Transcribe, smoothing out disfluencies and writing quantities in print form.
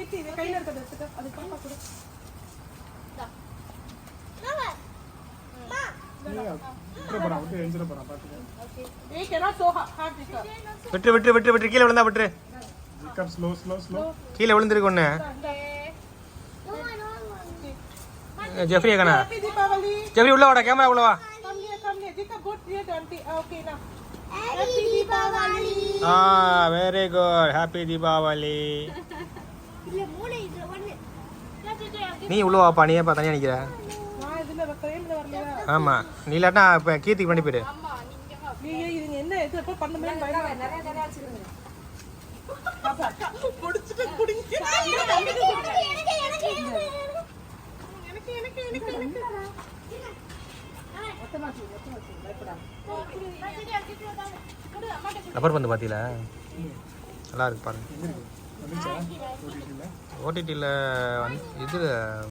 கீர்த்தி இத கையில இருக்கத எடுத்துக்க. அது பாப்பா கொடு. விட்டு கீழே விழுந்தா விட்டுரு. கீழே விழுந்துருக்கு ஒண்ணு. ஜெஃப்ரி கண்ணா, ஜெஃப்ரி உள்ள வாடா, கேமரா உள்ள வா. Very good, happy Deepavali. நீ உள்ள வாப்பா, நீ ஏப்பா தனியா நிக்கிற? ஆமா, நீ இல்லாட்டா இப்ப கீர்த்திக்கு பண்ணி போயிரு. என்ன இது எப்ப பண்ணுமே புடிச்சிட்டு குடிங்க. ரப்பர் பந்து பாத்தீங்களா? நல்லா இருக்கு பாருங்க. ஓடிடியில் இதுல